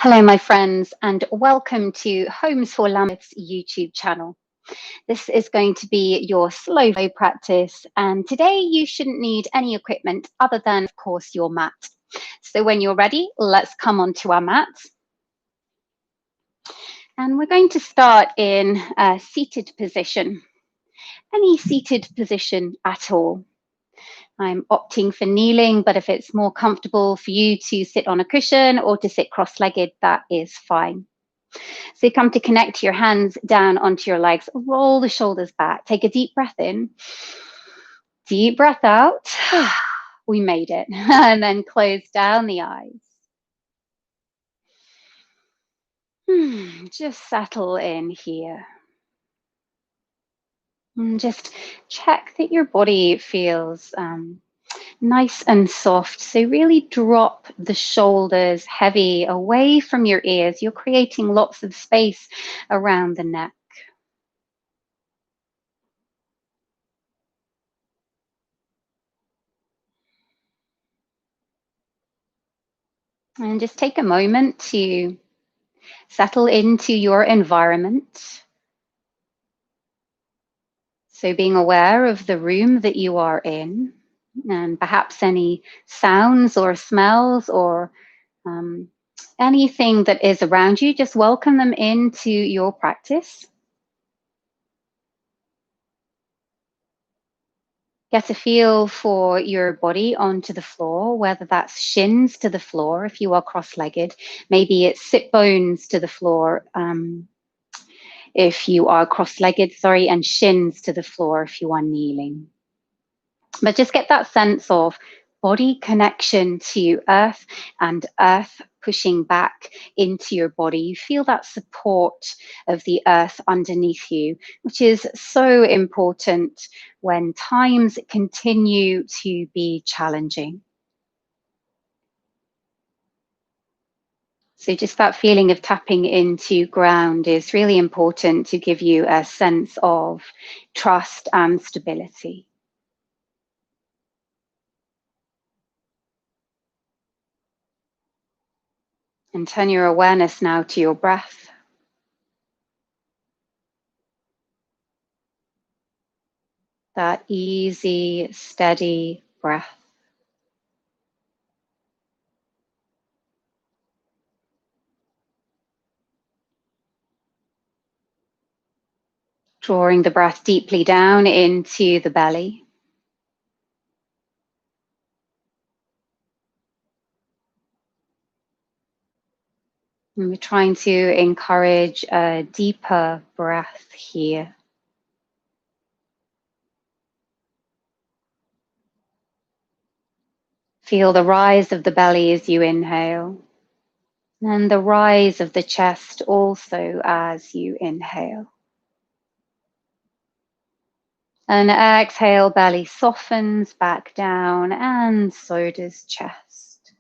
Hello, my friends, and welcome to Homes for Lameth's YouTube channel. This is going to be your slow flow practice, and today you shouldn't need any equipment other than, of course, your mat. So when you're ready, let's come onto our mat. And we're going to start in a seated position, any seated position at all. I'm opting for kneeling, but if it's more comfortable for you to sit on a cushion or to sit cross-legged, that is fine. So you come to connect your hands down onto your legs, roll the shoulders back, take a deep breath in, deep breath out. We made it. And then close down the eyes. Just settle in here. And just check that your body feels nice and soft. So really drop the shoulders heavy away from your ears. You're creating lots of space around the neck. And just take a moment to settle into your environment. So being aware of the room that you are in and perhaps any sounds or smells or anything that is around you, just welcome them into your practice. Get a feel for your body onto the floor, whether that's shins to the floor if you are cross-legged, maybe it's sit bones to the floor if you are cross-legged, and shins to the floor if you are kneeling. But just get that sense of body connection to earth and earth pushing back into your body. You feel that support of the earth underneath you, which is so important when times continue to be challenging. So just that feeling of tapping into ground is really important to give you a sense of trust and stability. And turn your awareness now to your breath. That easy, steady breath. Drawing the breath deeply down into the belly. And we're trying to encourage a deeper breath here. Feel the rise of the belly as you inhale, and the rise of the chest also as you inhale. And exhale, belly softens back down, and so does chest.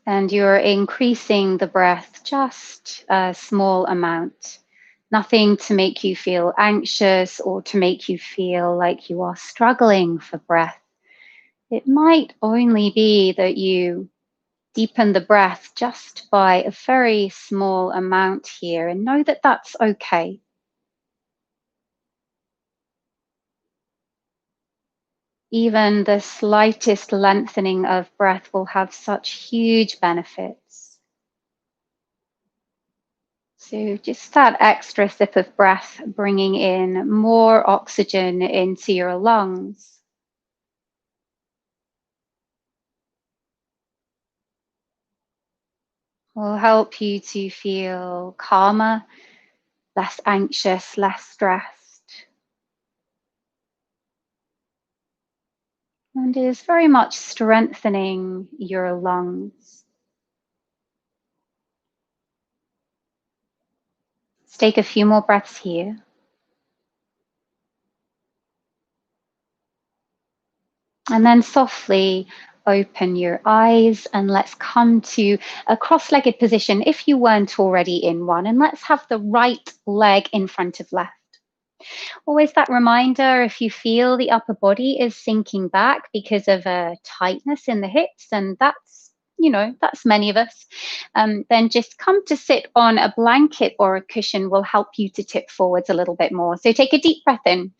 And you're increasing the breath just a small amount. Nothing to make you feel anxious or to make you feel like you are struggling for breath. It might only be that you deepen the breath just by a very small amount here, and know that that's okay. Even the slightest lengthening of breath will have such huge benefits. So just that extra sip of breath, bringing in more oxygen into your lungs. Will help you to feel calmer, less anxious, less stressed. And is very much strengthening your lungs. Let's take a few more breaths here. And then softly open your eyes and let's come to a cross-legged position if you weren't already in one. And let's have the right leg in front of left. Always that reminder, if you feel the upper body is sinking back because of a tightness in the hips, and that's, that's many of us, then just come to sit on a blanket or a cushion will help you to tip forwards a little bit more. So take a deep breath in.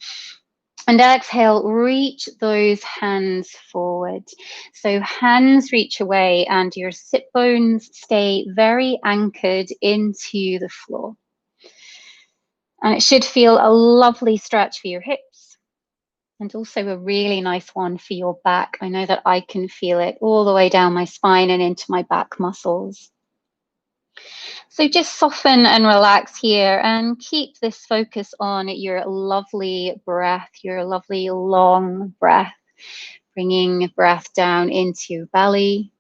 And exhale, reach those hands forward. So hands reach away and your sit bones stay very anchored into the floor. And it should feel a lovely stretch for your hips and also a really nice one for your back. I know that I can feel it all the way down my spine and into my back muscles. So just soften and relax here and keep this focus on your lovely breath, your lovely long breath, bringing breath down into your belly.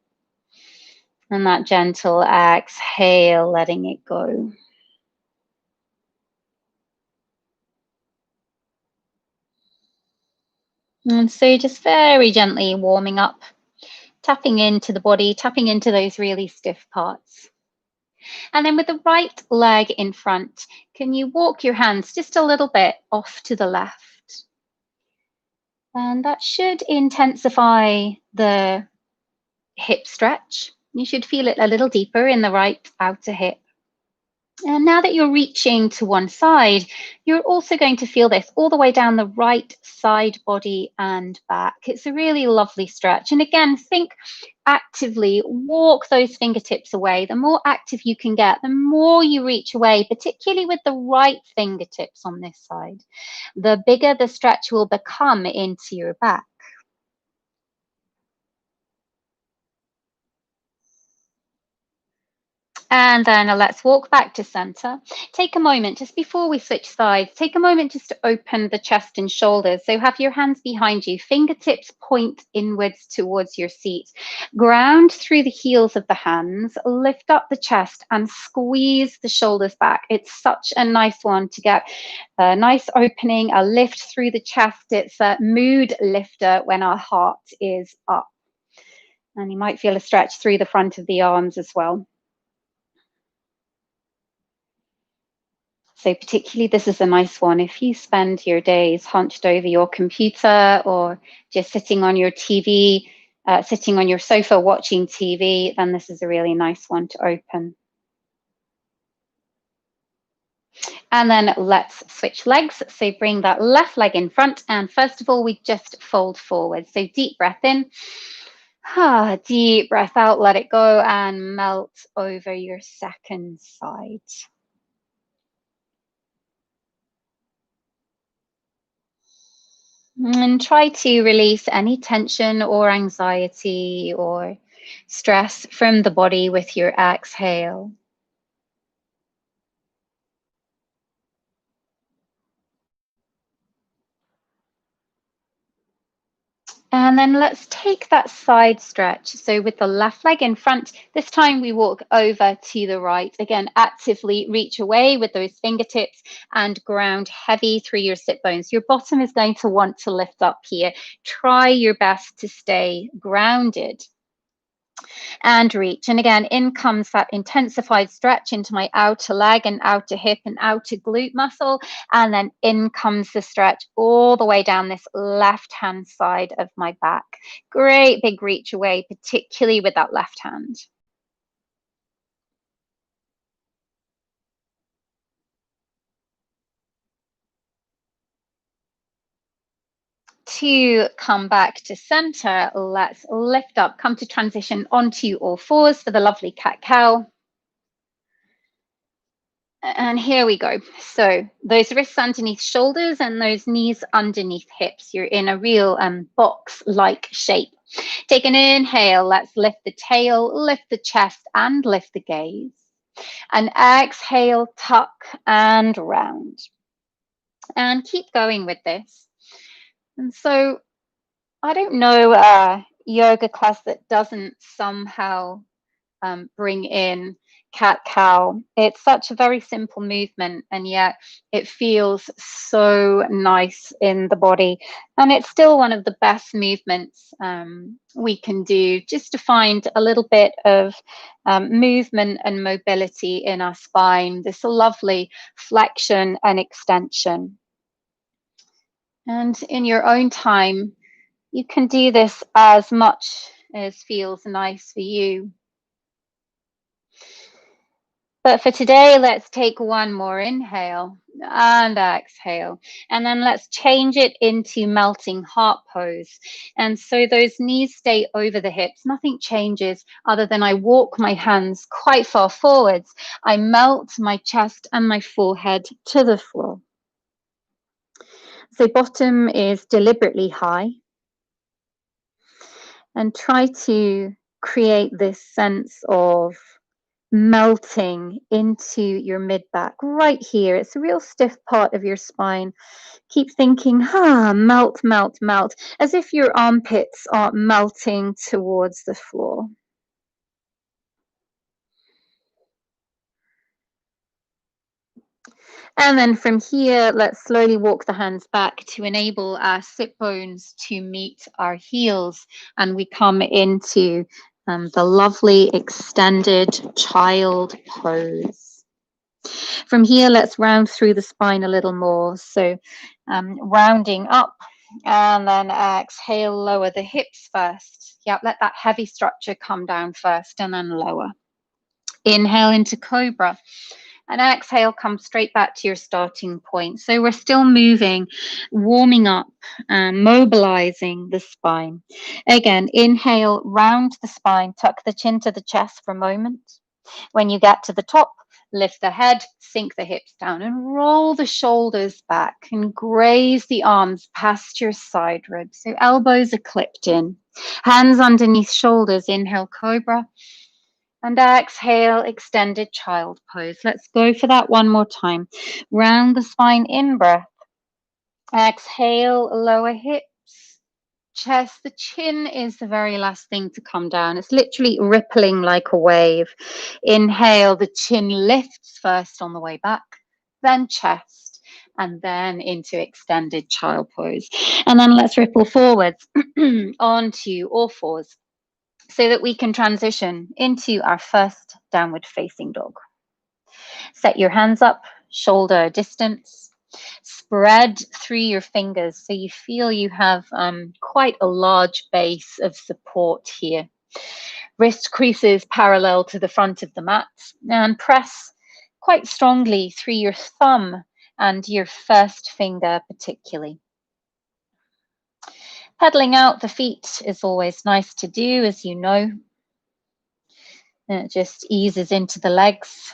And that gentle exhale, letting it go. And so just very gently warming up, tapping into the body, tapping into those really stiff parts. And then with the right leg in front, can you walk your hands just a little bit off to the left? And that should intensify the hip stretch. You should feel it a little deeper in the right outer hip. And now that you're reaching to one side, you're also going to feel this all the way down the right side body and back. It's a really lovely stretch. And again, think actively, walk those fingertips away. The more active you can get, the more you reach away, particularly with the right fingertips on this side, the bigger the stretch will become into your back. And then let's walk back to center. Take a moment just before we switch sides. Take a moment just to open the chest and shoulders. So have your hands behind you, fingertips point inwards towards your seat. Ground through the heels of the hands, lift up the chest and squeeze the shoulders back. It's such a nice one to get a nice opening, a lift through the chest. It's a mood lifter when our heart is up. And you might feel a stretch through the front of the arms as well. So particularly, this is a nice one. If you spend your days hunched over your computer or just sitting on your TV, sitting on your sofa watching TV, then this is a really nice one to open. And then let's switch legs. So bring that left leg in front. And first of all, we just fold forward. So deep breath in. Deep breath out, let it go and melt over your second side. And try to release any tension or anxiety or stress from the body with your exhale. And then let's take that side stretch. So with the left leg in front, this time we walk over to the right. Again, actively reach away with those fingertips and ground heavy through your sit bones. Your bottom is going to want to lift up here. Try your best to stay grounded. And reach. And again, in comes that intensified stretch into my outer leg and outer hip and outer glute muscle. And then in comes the stretch all the way down this left-hand side of my back. Great big reach away, particularly with that left hand. To come back to center, let's lift up, come to transition onto all fours for the lovely cat-cow. And here we go. So those wrists underneath shoulders and those knees underneath hips. You're in a real box-like shape. Take an inhale. Let's lift the tail, lift the chest, and lift the gaze. And exhale, tuck and round. And keep going with this. And so I don't know a yoga class that doesn't somehow bring in cat-cow. It's such a very simple movement, and yet it feels so nice in the body. And it's still one of the best movements we can do, just to find a little bit of movement and mobility in our spine, this lovely flexion and extension. And in your own time, you can do this as much as feels nice for you. But for today, let's take one more inhale and exhale. And then let's change it into melting heart pose. And so those knees stay over the hips. Nothing changes other than I walk my hands quite far forwards. I melt my chest and my forehead to the floor. So bottom is deliberately high. And try to create this sense of melting into your mid-back right here. It's a real stiff part of your spine. Keep thinking, melt, melt, melt, as if your armpits are melting towards the floor. And then from here, let's slowly walk the hands back to enable our sit bones to meet our heels. And we come into the lovely extended child pose. From here, let's round through the spine a little more. So rounding up, and then exhale, lower the hips first. Yep, let that heavy structure come down first and then lower. Inhale into cobra. And exhale, come straight back to your starting point. So we're still moving, warming up, mobilizing the spine. Again, inhale, round the spine, tuck the chin to the chest for a moment. When you get to the top, lift the head, sink the hips down, and roll the shoulders back and graze the arms past your side ribs. So elbows are clipped in. Hands underneath shoulders, inhale, cobra. And exhale, extended child pose. Let's go for that one more time. Round the spine, in breath. Exhale, lower hips, chest. The chin is the very last thing to come down. It's literally rippling like a wave. Inhale, the chin lifts first on the way back, then chest, and then into extended child pose. And then let's ripple forwards onto all fours, so that we can transition into our first downward facing dog. Set your hands up, shoulder distance. Spread through your fingers so you feel you have quite a large base of support here. Wrist creases parallel to the front of the mat, and press quite strongly through your thumb and your first finger particularly. Pedaling out the feet is always nice to do, as you know. It just eases into the legs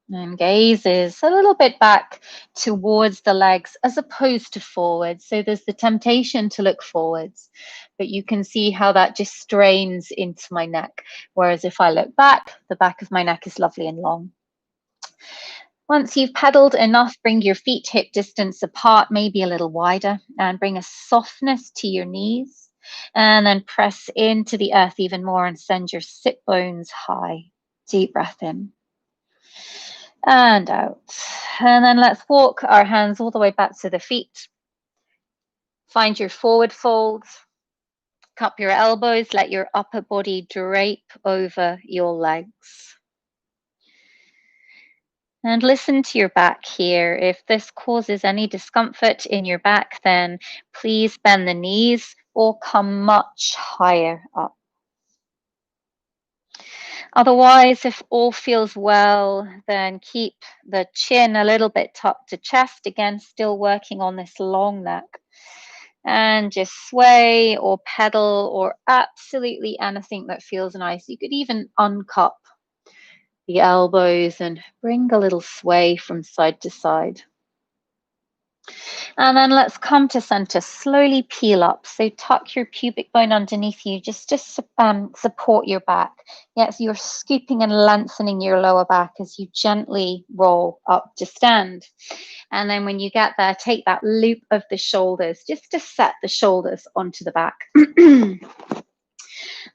and gazes a little bit back towards the legs as opposed to forwards. So there's the temptation to look forwards, but you can see how that just strains into my neck. Whereas if I look back, the back of my neck is lovely and long. Once you've pedaled enough, bring your feet hip distance apart, maybe a little wider, and bring a softness to your knees. And then press into the earth even more and send your sit bones high. Deep breath in and out. And then let's walk our hands all the way back to the feet. Find your forward fold. Cup your elbows. Let your upper body drape over your legs. And listen to your back here. If this causes any discomfort in your back, then please bend the knees or come much higher up. Otherwise, if all feels well, then keep the chin a little bit tucked to chest. Again, still working on this long neck. And just sway or pedal or absolutely anything that feels nice. You could even uncup the elbows and bring a little sway from side to side. And then let's come to center, slowly peel up. So tuck your pubic bone underneath you, just to support your back. Yes, you're scooping and lengthening your lower back as you gently roll up to stand. And then when you get there, take that loop of the shoulders, just to set the shoulders onto the back.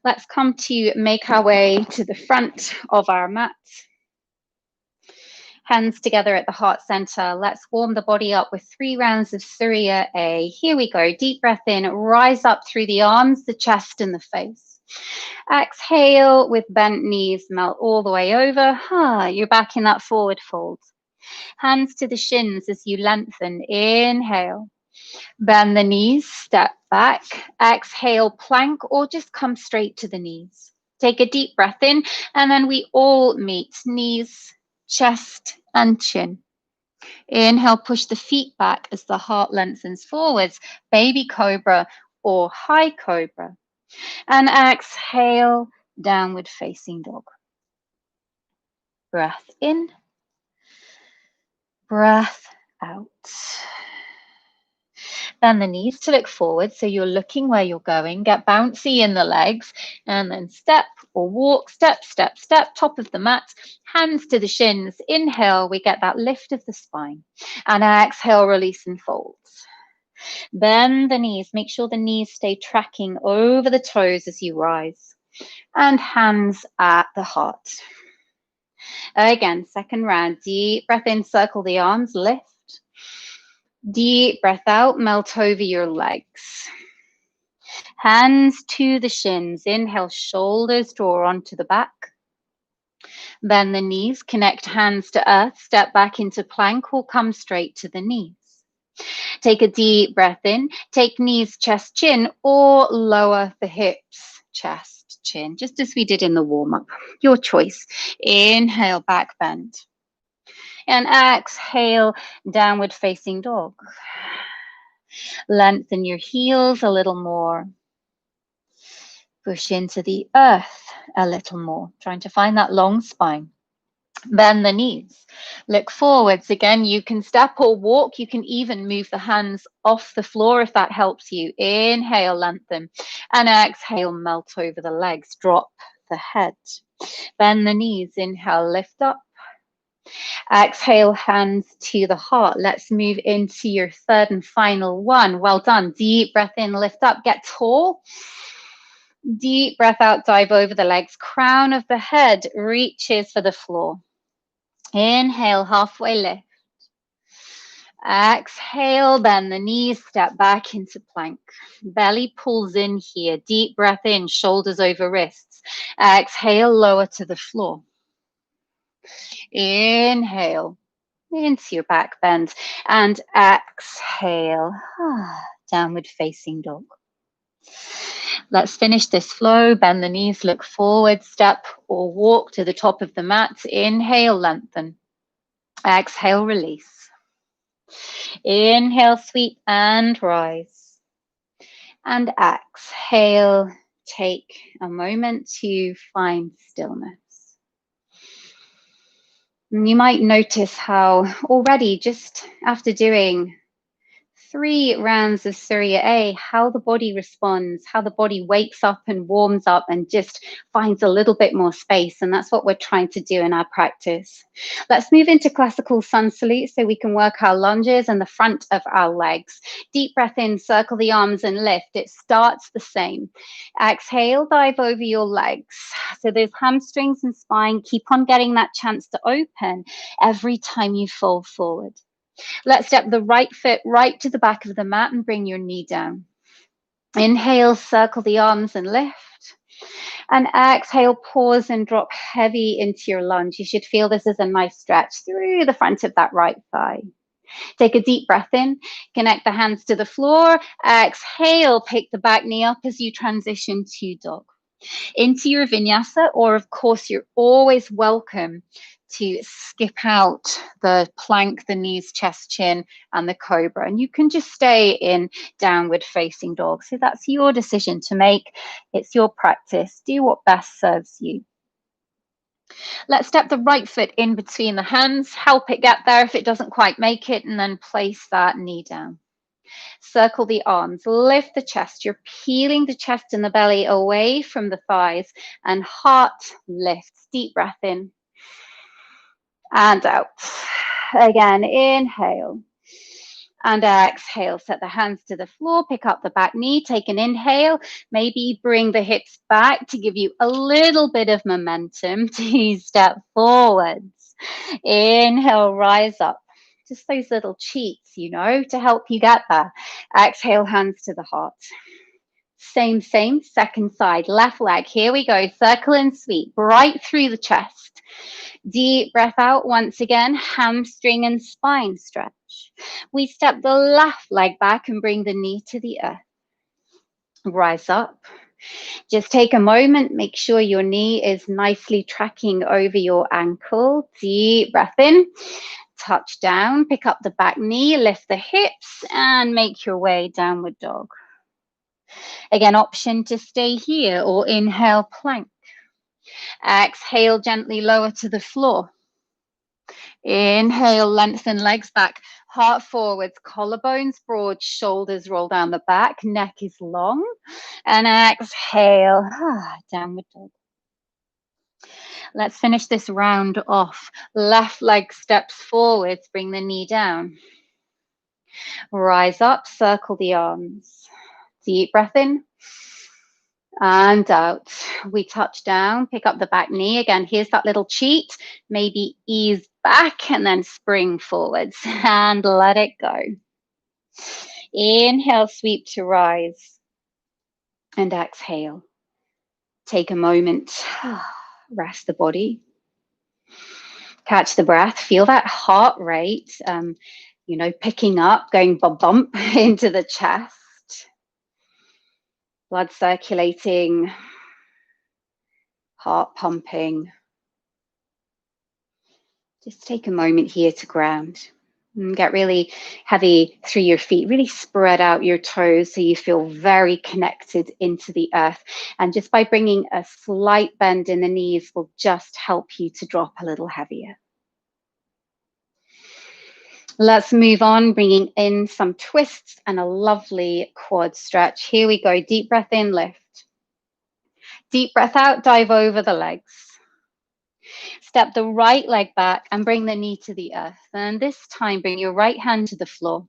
Let's come to make our way to the front of our mat. Hands together at the heart center. Let's warm the body up with 3 rounds of Surya A. Here we go. Deep breath in, rise up through the arms, the chest, and the face. Exhale with bent knees, melt all the way over. You're back in that forward fold. Hands to the shins as you lengthen. Inhale. Bend the knees, step back. Exhale, plank, or just come straight to the knees. Take a deep breath in, and then we all meet. Knees, chest, and chin. Inhale, push the feet back as the heart lengthens forwards. Baby cobra or high cobra. And exhale, downward facing dog. Breath in, breath out. Bend the knees to look forward, so you're looking where you're going. Get bouncy in the legs, and then step or walk, step, step, step, top of the mat, hands to the shins. Inhale, we get that lift of the spine. And exhale, release and fold. Bend the knees, make sure the knees stay tracking over the toes as you rise. And hands at the heart. Again, second round, deep breath in, circle the arms, lift. Deep breath out, melt over your legs. Hands to the shins. Inhale, shoulders draw onto the back. Bend the knees, connect hands to earth, step back into plank or come straight to the knees. Take a deep breath in, take knees, chest, chin, or lower the hips, chest, chin, just as we did in the warm-up. Your choice. Inhale, back bend. And exhale, downward facing dog. Lengthen your heels a little more. Push into the earth a little more, trying to find that long spine. Bend the knees. Look forwards. Again, you can step or walk. You can even move the hands off the floor if that helps you. Inhale, lengthen. And exhale, melt over the legs. Drop the head. Bend the knees. Inhale, lift up. Exhale, hands to the heart. Let's move into your third and final one. Well done. Deep breath in, lift up, get tall. Deep breath out, dive over the legs. Crown of the head reaches for the floor. Inhale, halfway lift. Exhale, bend the knees, step back into plank. Belly pulls in here. Deep breath in, shoulders over wrists. Exhale, lower to the floor. Inhale into your back bend and exhale, downward facing dog. Let's finish this flow. Bend the knees, look forward, step or walk to the top of the mat. Inhale, lengthen. Exhale, release. Inhale, sweep and rise. And exhale, take a moment to find stillness. And you might notice how already, just after doing 3 rounds of Surya A, how the body responds, how the body wakes up and warms up and just finds a little bit more space. And that's what we're trying to do in our practice. Let's move into classical sun salute so we can work our lunges and the front of our legs. Deep breath in, circle the arms and lift. It starts the same. Exhale, dive over your legs. So those hamstrings and spine, keep on getting that chance to open every time you fold forward. Let's step the right foot right to the back of the mat and bring your knee down. Inhale, circle the arms and lift. And exhale, pause and drop heavy into your lunge. You should feel this as a nice stretch through the front of that right thigh. Take a deep breath in, connect the hands to the floor. Exhale, pick the back knee up as you transition to dog. Into your vinyasa, or of course, you're always welcome to skip out the plank, the knees, chest, chin, and the cobra. And you can just stay in downward facing dog. So that's your decision to make. It's your practice. Do what best serves you. Let's step the right foot in between the hands. Help it get there if it doesn't quite make it, and then place that knee down. Circle the arms, lift the chest. You're peeling the chest and the belly away from the thighs, and heart lifts. Deep breath in and out. Again, inhale. And exhale, set the hands to the floor, pick up the back knee, take an inhale, maybe bring the hips back to give you a little bit of momentum to step forwards. Inhale, rise up. Just those little cheats, to help you get there. Exhale, hands to the heart. Same, second side, left leg. Here we go, circle and sweep, right through the chest. Deep breath out once again, hamstring and spine stretch. We step the left leg back and bring the knee to the earth. Rise up. Just take a moment, make sure your knee is nicely tracking over your ankle. Deep breath in, touch down, pick up the back knee, lift the hips, and make your way downward dog. Again, option to stay here or inhale, plank. Exhale, gently lower to the floor. Inhale, lengthen legs back, heart forwards, collarbones broad, shoulders roll down the back, neck is long. And exhale, downward dog. Let's finish this round off. Left leg steps forwards, bring the knee down. Rise up, circle the arms. Deep breath in. And out. We touch down, pick up the back knee. Again, here's that little cheat. Maybe ease back and then spring forwards and let it go. Inhale, sweep to rise. And exhale. Take a moment. Rest the body. Catch the breath. Feel that heart rate, picking up, going bump into the chest. Blood circulating, heart pumping. Just take a moment here to ground. And get really heavy through your feet. Really spread out your toes so you feel very connected into the earth. And just by bringing a slight bend in the knees will just help you to drop a little heavier. Let's move on, bringing in some twists and a lovely quad stretch. Here we go. Deep breath in, lift. Deep breath out, dive over the legs. Step the right leg back and bring the knee to the earth. And this time, bring your right hand to the floor.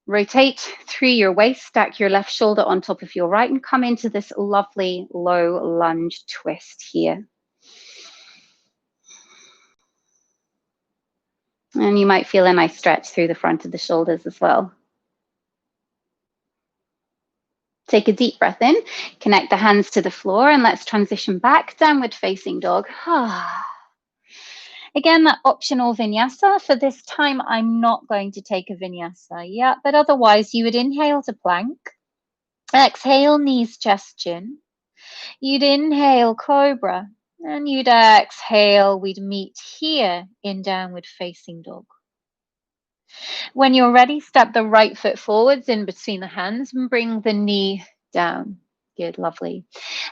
Rotate through your waist, stack your left shoulder on top of your right, and come into this lovely low lunge twist here. And you might feel a nice stretch through the front of the shoulders as well. Take a deep breath in, connect the hands to the floor, and let's transition back, downward facing dog. Again, that optional vinyasa. For this time, I'm not going to take a vinyasa yet, but otherwise you would inhale to plank, exhale, knees, chest, chin. You'd inhale, cobra, and you'd exhale, we'd meet here in downward facing dog. When you're ready, step the right foot forwards in between the hands and bring the knee down. Good, lovely.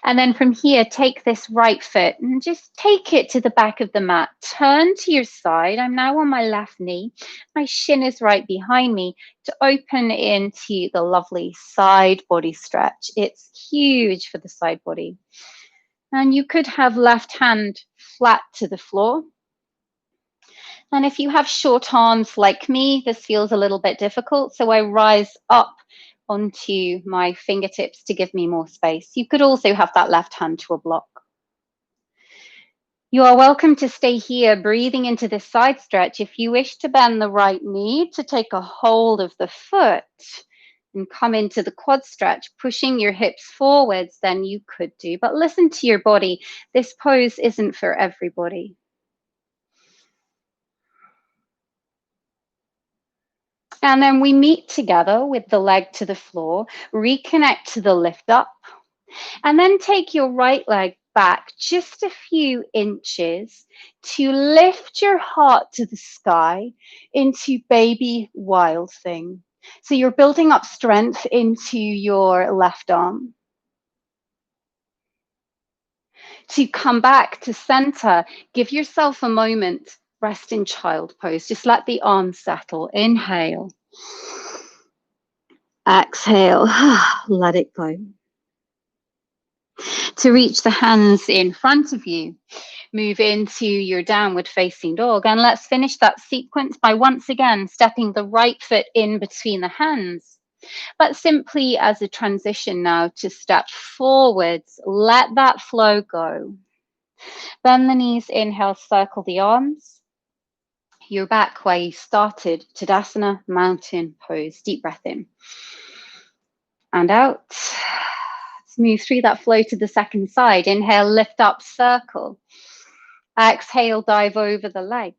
And then from here, take this right foot and just take it to the back of the mat. Turn to your side. I'm now on my left knee. My shin is right behind me to open into the lovely side body stretch. It's huge for the side body. And you could have left hand flat to the floor. And if you have short arms like me, this feels a little bit difficult. So I rise up onto my fingertips to give me more space. You could also have that left hand to a block. You are welcome to stay here, breathing into this side stretch. If you wish to bend the right knee to take a hold of the foot and come into the quad stretch, pushing your hips forwards, then you could do. But listen to your body. This pose isn't for everybody. And then we meet together with the leg to the floor, reconnect to the lift up, and then take your right leg back just a few inches to lift your heart to the sky into baby wild thing. So you're building up strength into your left arm. To come back to center, give yourself a moment. Rest in child pose. Just let the arms settle. Inhale. Exhale. Let it go. To reach the hands in front of you, move into your downward facing dog. And let's finish that sequence by once again stepping the right foot in between the hands. But simply as a transition now to step forwards, let that flow go. Bend the knees, inhale, circle the arms. You're back where you started, Tadasana, mountain pose. Deep breath in and out. Let's move through that flow to the second side. Inhale, lift up, circle. Exhale, dive over the legs.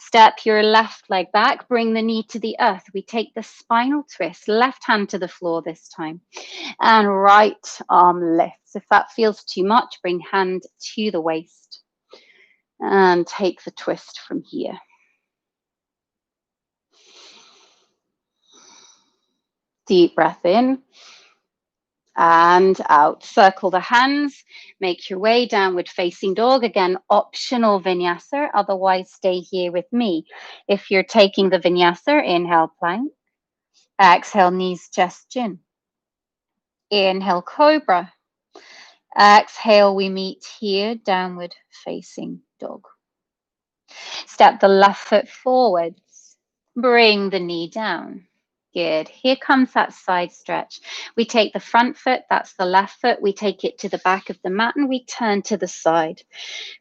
Step your left leg back, bring the knee to the earth. We take the spinal twist, left hand to the floor this time, and right arm lifts. If that feels too much, bring hand to the waist and take the twist from here. Deep breath in and out. Circle the hands, make your way downward facing dog. Again, optional vinyasa, otherwise stay here with me. If you're taking the vinyasa, inhale, plank. Exhale, knees, chest, chin. Inhale, cobra. Exhale, we meet here, downward facing dog. Step the left foot forwards. Bring the knee down. Good. Here comes that side stretch. We take the front foot, that's the left foot. We take it to the back of the mat and we turn to the side.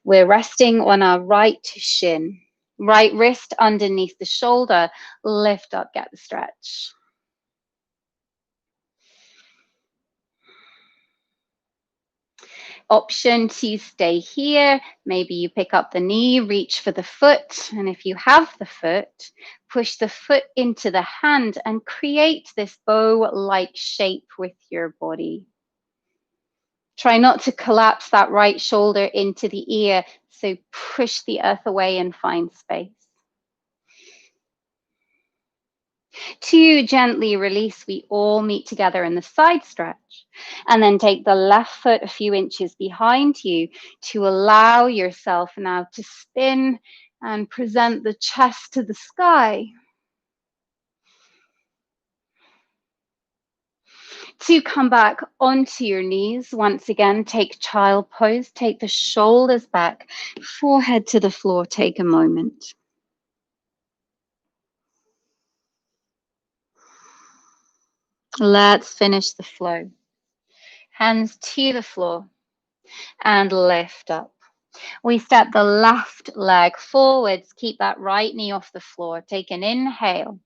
We're resting on our right shin. Right wrist underneath the shoulder. Lift up, get the stretch. Option to stay here. Maybe you pick up the knee, reach for the foot. And if you have the foot, push the foot into the hand and create this bow-like shape with your body. Try not to collapse that right shoulder into the ear. So push the earth away and find space. To gently release, we all meet together in the side stretch. And then take the left foot a few inches behind you to allow yourself now to spin and present the chest to the sky. To come back onto your knees, once again, take child pose, take the shoulders back, forehead to the floor, take a moment. Let's finish the flow. Hands to the floor and lift up. We step the left leg forwards. Keep that right knee off the floor. Take an inhale.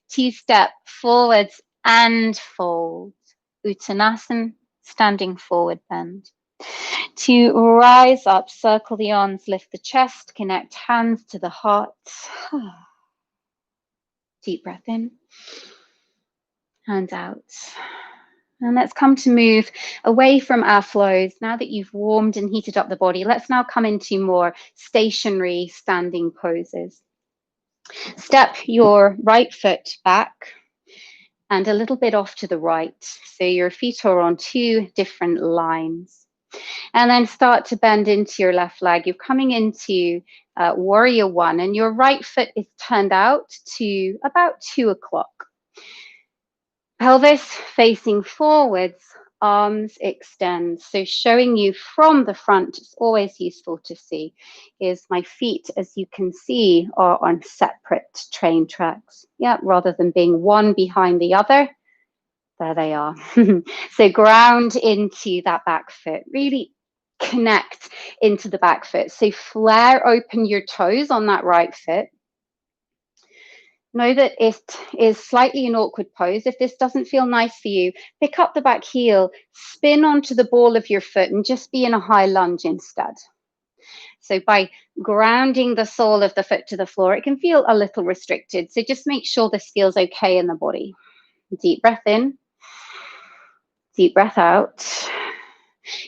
Two-step forwards and fold. Uttanasana, standing forward bend. To rise up, circle the arms, lift the chest, connect hands to the heart. Deep breath in and out. And let's come to move away from our flows. Now that you've warmed and heated up the body, let's now come into more stationary standing poses. Step your right foot back and a little bit off to the right. So your feet are on two different lines. And then start to bend into your left leg. You're coming into warrior one and your right foot is turned out to about 2 o'clock. Pelvis facing forwards, arms extend. So showing you from the front, it's always useful to see, is my feet, as you can see, are on separate train tracks. Yeah, rather than being one behind the other, there they are. So ground into that back foot, really connect into the back foot. So flare open your toes on that right foot. Know that it is slightly an awkward pose. If this doesn't feel nice for you, pick up the back heel, spin onto the ball of your foot and just be in a high lunge instead. So by grounding the sole of the foot to the floor, it can feel a little restricted. So just make sure this feels okay in the body. Deep breath in, deep breath out.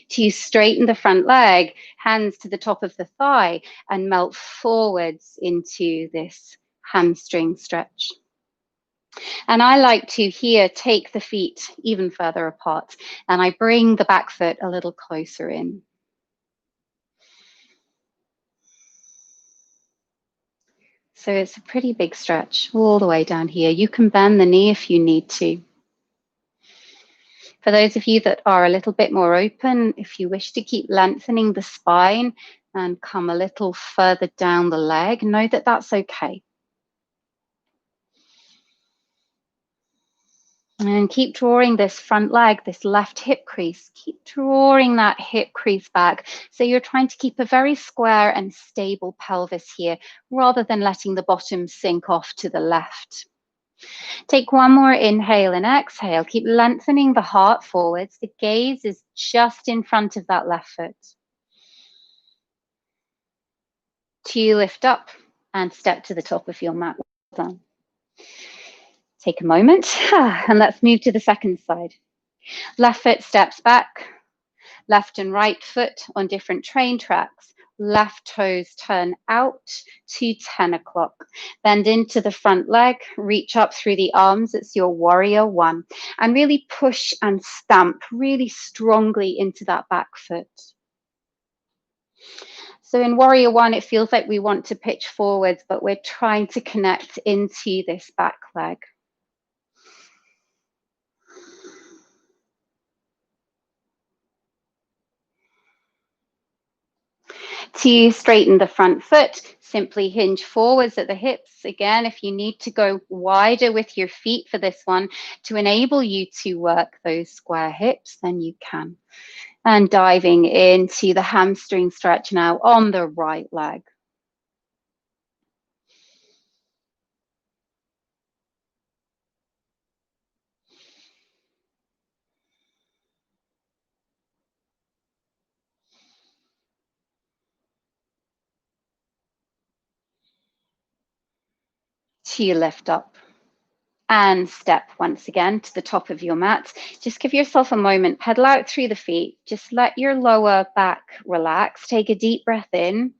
To straighten the front leg, hands to the top of the thigh and melt forwards into this hamstring stretch. And I like to here take the feet even further apart and I bring the back foot a little closer in. So it's a pretty big stretch all the way down here. You can bend the knee if you need to. For those of you that are a little bit more open, if you wish to keep lengthening the spine and come a little further down the leg, know that that's okay. And keep drawing this front leg, this left hip crease. Keep drawing that hip crease back. So you're trying to keep a very square and stable pelvis here, rather than letting the bottom sink off to the left. Take one more inhale and exhale. Keep lengthening the heart forwards. The gaze is just in front of that left foot. 2, lift up and step to the top of your mat. Well done. Take a moment and let's move to the second side. Left foot steps back, left and right foot on different train tracks. Left toes turn out to 10 o'clock. Bend into the front leg, reach up through the arms. It's your warrior one. And really push and stamp really strongly into that back foot. So in warrior one, it feels like we want to pitch forwards, but we're trying to connect into this back leg. To straighten the front foot, simply hinge forwards at the hips. Again, if you need to go wider with your feet for this one to enable you to work those square hips, then you can. And diving into the hamstring stretch now on the right leg. To lift up and step once again to the top of your mat. Just give yourself a moment, pedal out through the feet. Just let your lower back relax. Take a deep breath in,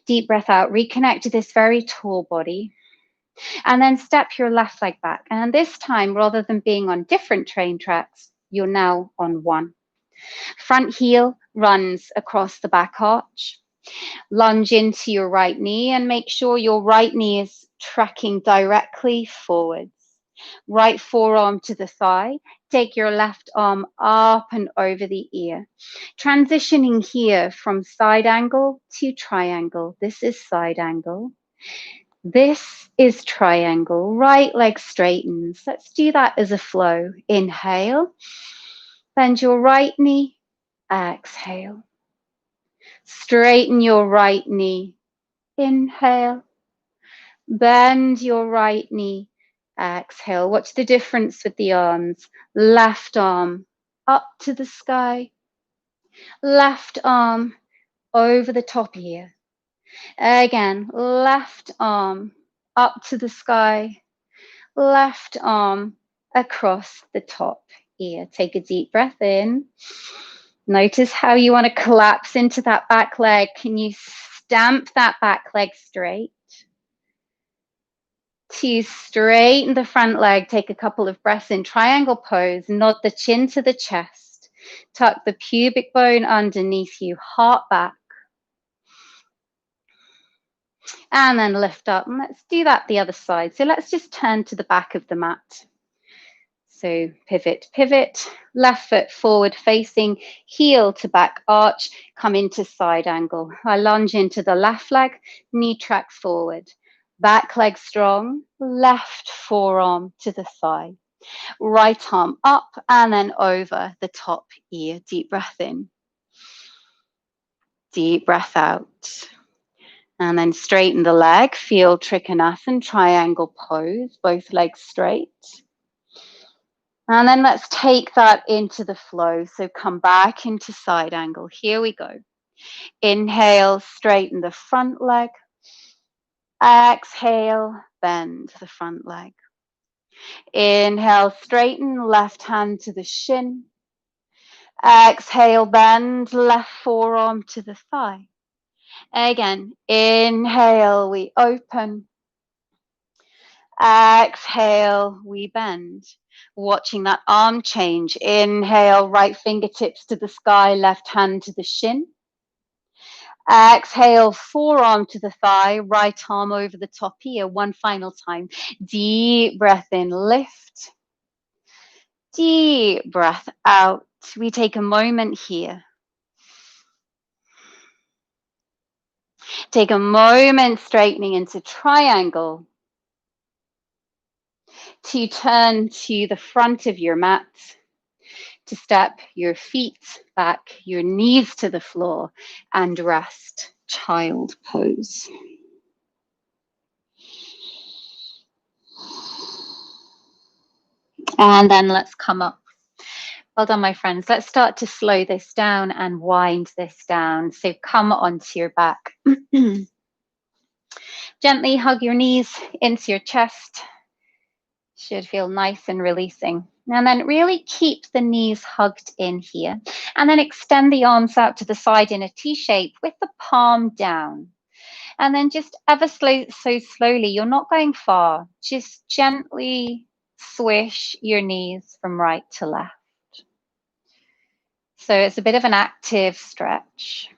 deep breath out. Reconnect to this very tall body. And then step your left leg back. And this time, rather than being on different train tracks, you're now on one. Front heel runs across the back arch. Lunge into your right knee and make sure your right knee is tracking directly forwards. Right forearm to the thigh. Take your left arm up and over the ear. Transitioning here from side angle to triangle. This is side angle. This is triangle. Right leg straightens. Let's do that as a flow. Inhale. Bend your right knee. Exhale. Straighten your right knee. Inhale. Bend your right knee. Exhale. Watch the difference with the arms. Left arm up to the sky. Left arm over the top ear. Again, left arm up to the sky. Left arm across the top ear. Take a deep breath in. Notice how you want to collapse into that back leg. Can you stamp that back leg straight? To straighten the front leg, take a couple of breaths in triangle pose. Nod the chin to the chest. Tuck the pubic bone underneath you. Heart back. And then lift up. And let's do that the other side. So let's just turn to the back of the mat. So pivot, pivot, left foot forward facing, heel to back arch, come into side angle. I lunge into the left leg, knee tracks forward. Back leg strong, left forearm to the thigh. Right arm up and then over the top ear. Deep breath in. Deep breath out. And then straighten the leg, feel Trikonasana, triangle pose, both legs straight. And then let's take that into the flow. So come back into side angle. Here we go. Inhale, straighten the front leg. Exhale, bend the front leg. Inhale, straighten, left hand to the shin. Exhale, bend, left forearm to the thigh. Again, inhale, we open. Exhale, we bend. Watching that arm change. Inhale, right fingertips to the sky, left hand to the shin. Exhale, forearm to the thigh, right arm over the top ear. One final time. Deep breath in, lift. Deep breath out. We take a moment here. Take a moment straightening into triangle to turn to the front of your mat, to step your feet back, your knees to the floor, and rest child pose. And then let's come up. Well done, my friends. Let's start to slow this down and wind this down. So come onto your back. Gently hug your knees into your chest. Should feel nice and releasing. And then really keep the knees hugged in here. And then extend the arms out to the side in a T shape with the palm down. And then just ever so slowly, you're not going far, just gently swish your knees from right to left. So it's a bit of an active stretch.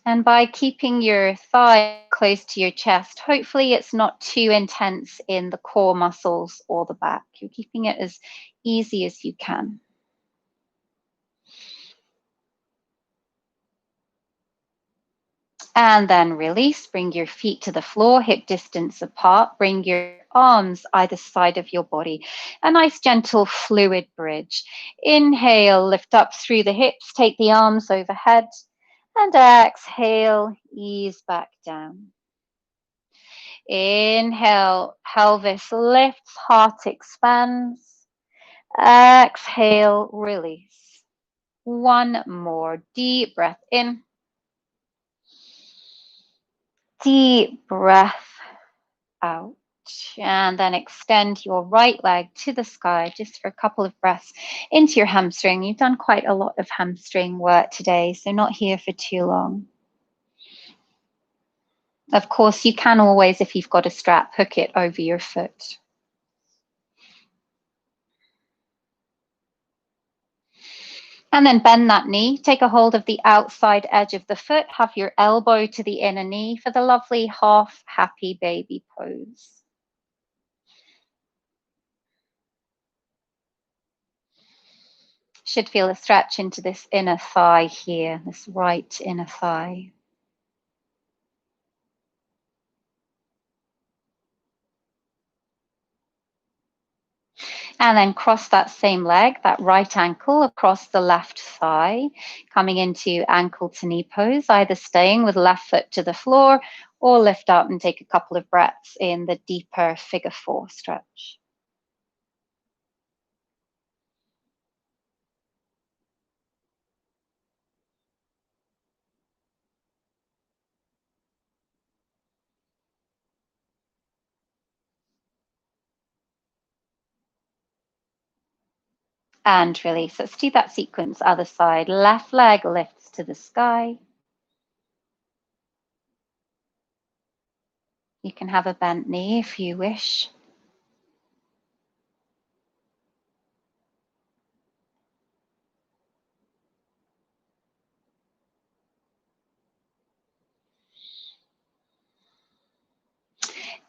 And by keeping your thigh close to your chest, hopefully it's not too intense in the core muscles or the back. You're keeping it as easy as you can. And then release, bring your feet to the floor, hip distance apart, bring your arms either side of your body. A nice gentle fluid bridge. Inhale, lift up through the hips, take the arms overhead, and exhale, ease back down. Inhale, pelvis lifts, heart expands. Exhale, release. One more deep breath in. Deep breath out. And then extend your right leg to the sky just for a couple of breaths into your hamstring. You've done quite a lot of hamstring work today, so not here for too long. Of course, you can always, if you've got a strap, hook it over your foot. And then bend that knee, take a hold of the outside edge of the foot, have your elbow to the inner knee for the lovely half happy baby pose. Should feel a stretch into this inner thigh here, this right inner thigh. And then cross that same leg, that right ankle across the left thigh, coming into ankle to knee pose, either staying with left foot to the floor or lift up and take a couple of breaths in the deeper figure 4 stretch. And release. Let's do that sequence, other side. Left leg lifts to the sky. You can have a bent knee if you wish.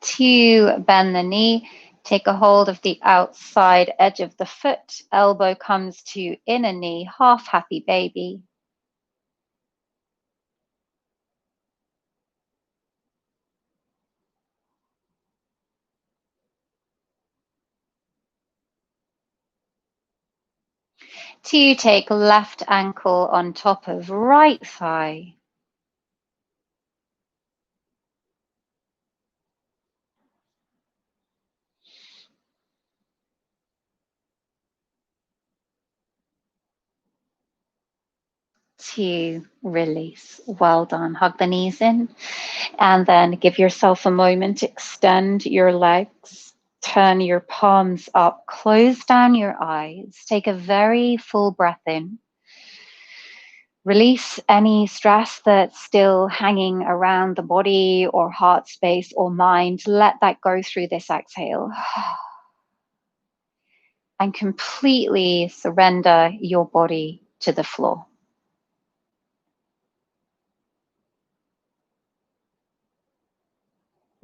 To bend the knee, take a hold of the outside edge of the foot. Elbow comes to inner knee, half happy baby. To take left ankle on top of right thigh. To release. Well done. Hug the knees in and then give yourself a moment to extend your legs. Turn your palms up, close down your eyes, take a very full breath in. Release any stress that's still hanging around the body or heart space or mind. Let that go through this exhale. And completely surrender your body to the floor.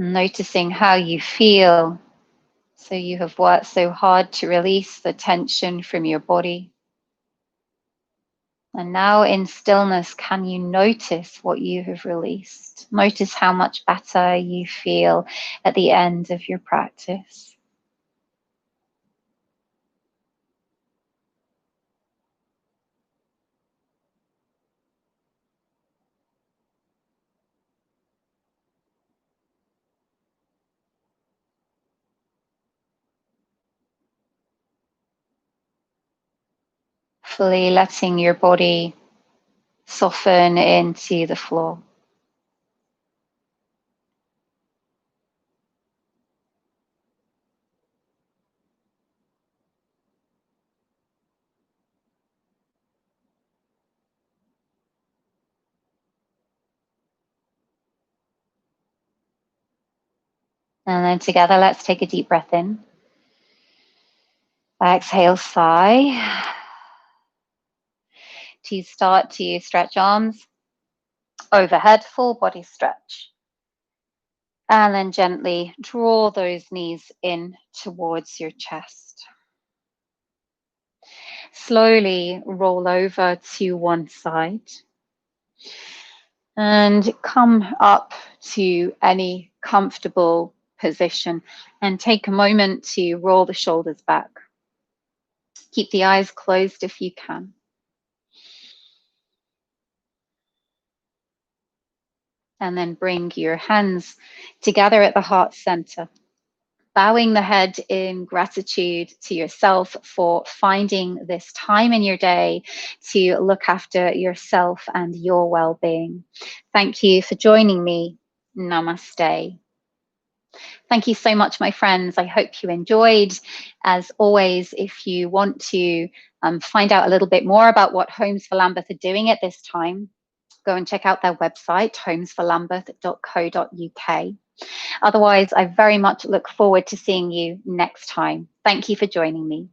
Noticing how you feel So you have worked so hard to release the tension from your body. And now in stillness, can you notice what you have released? Notice how much better you feel at the end of your practice. Fully letting your body soften into the floor. And then together, let's take a deep breath in. Exhale, sigh. To start to stretch arms overhead, full body stretch. And then gently draw those knees in towards your chest. Slowly roll over to one side and come up to any comfortable position and take a moment to roll the shoulders back. Keep the eyes closed if you can. And then bring your hands together at the heart center, bowing the head in gratitude to yourself for finding this time in your day to look after yourself and your well-being. Thank you for joining me. Namaste. Thank you so much, my friends. I hope you enjoyed. As always, if you want to find out a little bit more about what Homes for Lambeth are doing at this time, go and check out their website, homesforlambeth.co.uk. Otherwise, I very much look forward to seeing you next time. Thank you for joining me.